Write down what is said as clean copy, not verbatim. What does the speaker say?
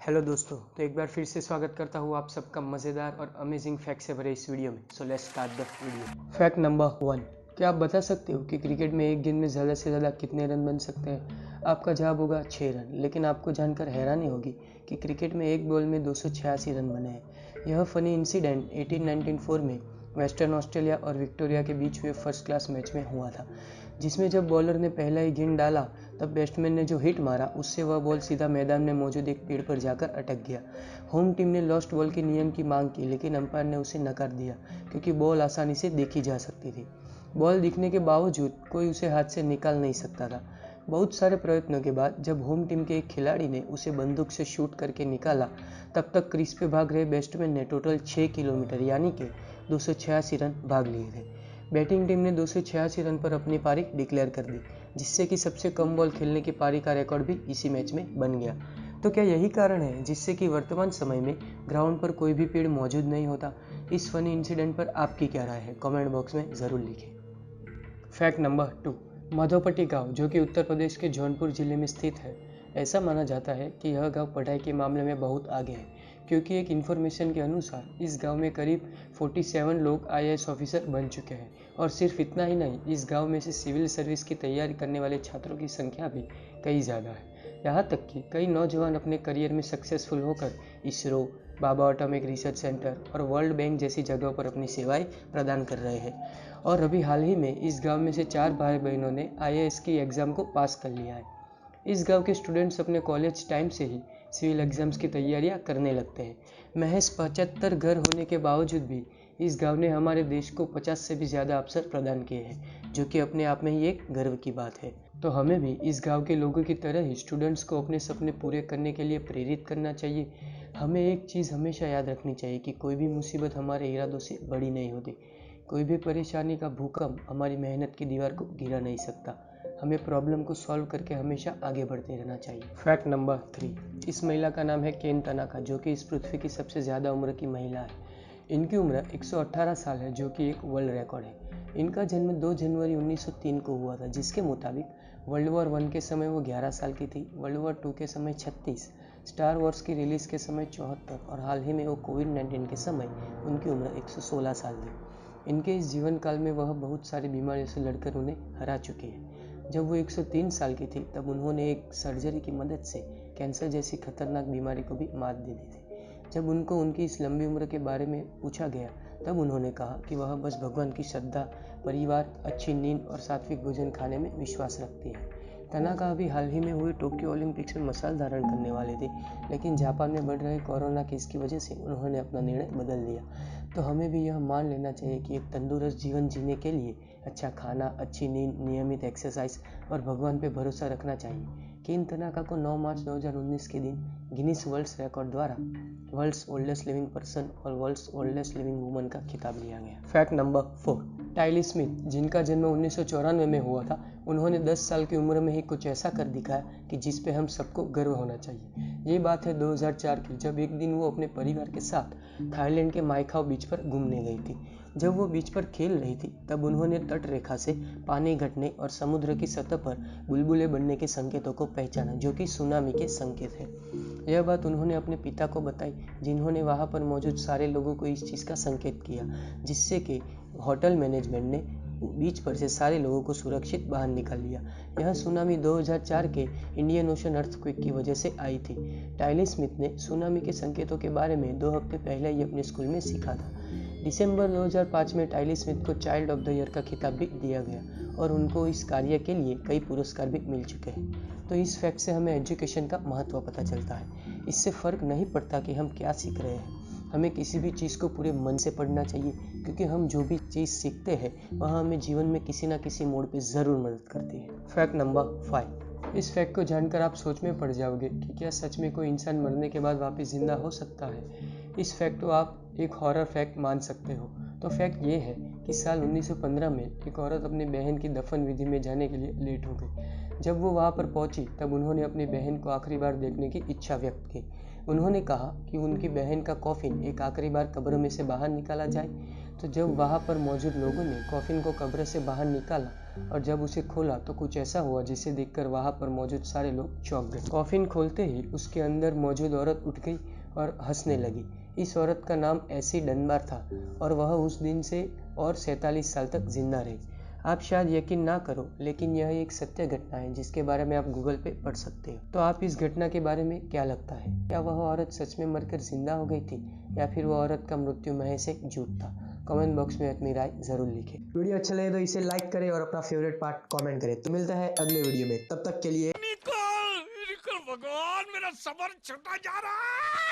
Hello दोस्तों, तो एक बार फिर से स्वागत करता हूँ आप सबका मज़ेदार और अमेजिंग फैक्ट से भरे इस वीडियो में। So let's start the video. Fact number 1, क्या आप बता सकते हो कि क्रिकेट में एक गेंद में ज़्यादा से ज़्यादा कितने रन बन सकते हैं? आपका जवाब होगा 6 रन। लेकिन आपको जानकर हैरानी होगी कि क्रिकेट में एक बॉल में 286 रन बने हैं। यह फनी इंसिडेंट 1894 में वेस्टर्न ऑस्ट्रेलिया और विक्टोरिया के बीच हुए फर्स्ट क्लास मैच में हुआ था, जिसमें जब बॉलर ने पहला ही गेंद डाला तब बैट्समैन ने जो हिट मारा उससे वह बॉल सीधा मैदान में मौजूद एक पेड़ पर जाकर अटक गया। होम टीम ने लॉस्ट बॉल के नियम की मांग की, लेकिन अंपायर ने उसे नकार दिया क्योंकि बॉल आसानी से देखी जा सकती थी। बॉल दिखने के बावजूद कोई उसे हाथ से निकाल नहीं सकता था। बहुत सारे प्रयत्नों के बाद जब होम टीम के एक खिलाड़ी ने उसे बंदूक से शूट करके निकाला, तब तक क्रीज पे भाग रहे बैट्समैन ने टोटल 6 किलोमीटर यानी कि 286 रन भाग लिए थे। बैटिंग टीम ने 286 रन पर अपनी पारी डिक्लेयर कर दी, जिससे कि सबसे कम बॉल खेलने की पारी का रिकॉर्ड भी इसी मैच में बन गया। तो क्या यही कारण है जिससे कि वर्तमान समय में ग्राउंड पर कोई भी पेड़ मौजूद नहीं होता? इस फनी इंसिडेंट पर आपकी क्या राय है? कमेंट बॉक्स में ज़रूर लिखें। फैक्ट नंबर 2, माधोपट्टी गांव जो कि उत्तर प्रदेश के जौनपुर जिले में स्थित है। ऐसा माना जाता है कि यह गांव पढ़ाई के मामले में बहुत आगे है, क्योंकि एक इन्फॉर्मेशन के अनुसार इस गांव में करीब 47 लोग IAS ऑफिसर बन चुके हैं। और सिर्फ इतना ही नहीं, इस गांव में से सिविल सर्विस की तैयारी करने वाले छात्रों की संख्या भी कई ज़्यादा है। यहाँ तक कि कई नौजवान अपने करियर में सक्सेसफुल होकर इसरो, बाबा एटॉमिक रिसर्च सेंटर और वर्ल्ड बैंक जैसी जगहों पर अपनी सेवाएं प्रदान कर रहे हैं। और अभी हाल ही में इस गांव में से 4 भाई बहनों ने IAS की एग्ज़ाम को पास कर लिया है। इस गांव के स्टूडेंट्स अपने कॉलेज टाइम से ही सिविल एग्ज़ाम्स की तैयारियां करने लगते हैं। महज 75 घर होने के बावजूद भी इस गांव ने हमारे देश को 50 से भी ज़्यादा अवसर प्रदान किए हैं, जो कि अपने आप में ही एक गर्व की बात है। तो हमें भी इस गांव के लोगों की तरह ही स्टूडेंट्स को अपने सपने पूरे करने के लिए प्रेरित करना चाहिए। हमें एक चीज़ हमेशा याद रखनी चाहिए कि कोई भी मुसीबत हमारे इरादों से बड़ी नहीं होती। कोई भी परेशानी का भूकंप हमारी मेहनत की दीवार को गिरा नहीं सकता। हमें प्रॉब्लम को सॉल्व करके हमेशा आगे बढ़ते रहना चाहिए। फैक्ट नंबर 3, इस महिला का नाम है केन तनाका, जो कि इस पृथ्वी की सबसे ज़्यादा उम्र की महिला है। इनकी उम्र 118 साल है, जो कि एक वर्ल्ड रिकॉर्ड है। इनका जन्म 2 जनवरी 1903 को हुआ था, जिसके मुताबिक वर्ल्ड वॉर 1 के समय वो 11 साल की थी, वर्ल्ड वॉर 2 के समय 36, स्टार वॉर्स की रिलीज़ के समय 74 और हाल ही में वो कोविड-19 के समय उनकी उम्र 116 साल थी। इनके इस जीवन काल में वह बहुत सारी बीमारियों से लड़कर उन्हें हरा चुके हैं। जब वो 103 साल की थी तब उन्होंने एक सर्जरी की मदद से कैंसर जैसी खतरनाक बीमारी को भी मात दे दी थी। जब उनको उनकी इस लंबी उम्र के बारे में पूछा गया तब उन्होंने कहा कि वह बस भगवान की श्रद्धा, परिवार, अच्छी नींद और सात्विक भोजन खाने में विश्वास रखती है। तनाका अभी हाल ही में हुए टोक्यो ओलंपिक्स में मशाल धारण करने वाले थे, लेकिन जापान में बढ़ रहे कोरोना केस की वजह से उन्होंने अपना निर्णय बदल दिया। तो हमें भी यह मान लेना चाहिए कि एक तंदुरुस्त जीवन जीने के लिए अच्छा खाना, अच्छी नींद, नियमित एक्सरसाइज और भगवान पे भरोसा रखना चाहिए। केन तनाका को 9 मार्च 2019 के दिन गिनीज वर्ल्ड रिकॉर्ड द्वारा वर्ल्ड्स ओल्डेस्ट लिविंग पर्सन और वर्ल्ड्स ओल्डेस्ट लिविंग वुमन का खिताब लिया गया। फैक्ट नंबर 4, टायली स्मिथ, जिनका जन्म 1994 में हुआ था, उन्होंने 10 साल की उम्र में ही कुछ ऐसा कर दिखाया कि जिस पे हम सबको गर्व होना चाहिए। ये बात है 2004 की, जब एक दिन वो अपने परिवार के साथ थाईलैंड के माइखाओ बीच पर घूमने गई थी। जब वो बीच पर खेल रही थी तब उन्होंने तट रेखा से पानी घटने और समुद्र की सतह पर बुलबुले बनने के संकेतों को पहचाना, जो कि सुनामी के संकेत है। यह बात उन्होंने अपने पिता को बताई, जिन्होंने वहाँ पर मौजूद सारे लोगों को इस चीज़ का संकेत किया, जिससे कि होटल मैनेजमेंट ने बीच पर से सारे लोगों को सुरक्षित बाहर निकाल लिया। यह सुनामी 2004 के इंडियन ओशन अर्थक्वेक की वजह से आई थी। टायली स्मिथ ने सुनामी के संकेतों के बारे में 2 हफ्ते पहले ही अपने स्कूल में सीखा था। दिसंबर 2005 में टायली स्मिथ को चाइल्ड ऑफ द ईयर का खिताब भी दिया गया और उनको इस कार्य के लिए कई पुरस्कार भी मिल चुके हैं। तो इस फैक्ट से हमें एजुकेशन का महत्व पता चलता है। इससे फ़र्क नहीं पड़ता कि हम क्या सीख रहे हैं, हमें किसी भी चीज़ को पूरे मन से पढ़ना चाहिए, क्योंकि हम जो भी चीज़ सीखते हैं वह हमें जीवन में किसी न किसी मोड़ पे ज़रूर मदद करती है। फैक्ट नंबर 5, इस फैक्ट को जानकर आप सोच में पड़ जाओगे कि क्या सच में कोई इंसान मरने के बाद वापस जिंदा हो सकता है। इस फैक्ट को आप एक हॉरर फैक्ट मान सकते हो। तो फैक्ट ये है कि साल 1915 में एक औरत अपनी बहन की दफन विधि में जाने के लिए लेट हो गई। जब वो वहाँ पर पहुंची तब उन्होंने अपनी बहन को आखिरी बार देखने की इच्छा व्यक्त की। उन्होंने कहा कि उनकी बहन का कॉफिन एक आखिरी बार कब्र में से बाहर निकाला जाए। तो जब वहां पर मौजूद लोगों ने कॉफिन को कब्र से बाहर निकाला और जब उसे खोला तो कुछ ऐसा हुआ जिसे देखकर वहां पर मौजूद सारे लोग चौंक गए। कॉफिन खोलते ही उसके अंदर मौजूद औरत उठ गई और हंसने लगी। इस औरत का नाम एसी डनबार था और वह उस दिन से और 47 साल तक जिंदा रही। आप शायद यकीन ना करो, लेकिन यह एक सत्य घटना है जिसके बारे में आप गूगल पे पढ़ सकते हो। तो आप इस घटना के बारे में क्या लगता है? क्या वह औरत सच में मरकर जिंदा हो गई थी या फिर वह औरत का मृत्यु महज एक झूठ था? कमेंट बॉक्स में अपनी राय जरूर लिखें। वीडियो अच्छा लगे तो इसे लाइक करें और अपना फेवरेट पार्ट कमेंट करें। तो मिलता है अगले वीडियो में, तब तक के लिए निकल निकल भगवान, मेरा सबर छूटा जा रहा है।